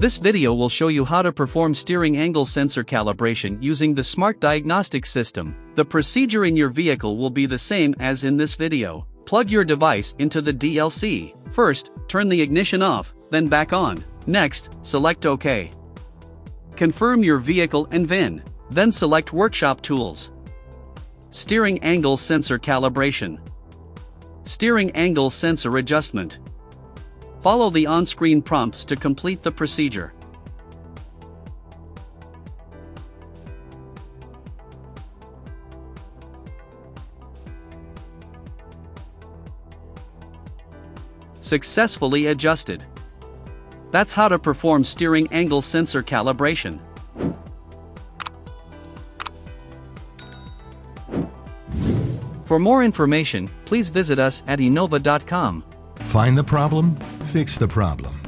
This video will show you how to perform steering angle sensor calibration using the Smart Diagnostic system. The procedure in your vehicle will be the same as in this video. Plug your device into the DLC. First, turn the ignition off, then back on. Next, select OK. Confirm your vehicle and VIN. Then select Workshop Tools. Steering Angle Sensor Calibration. Steering Angle Sensor Adjustment. Follow the on-screen prompts to complete the procedure. Successfully adjusted. That's how to perform steering angle sensor calibration. For more information, please visit us at Innova.com. Find the problem, fix the problem.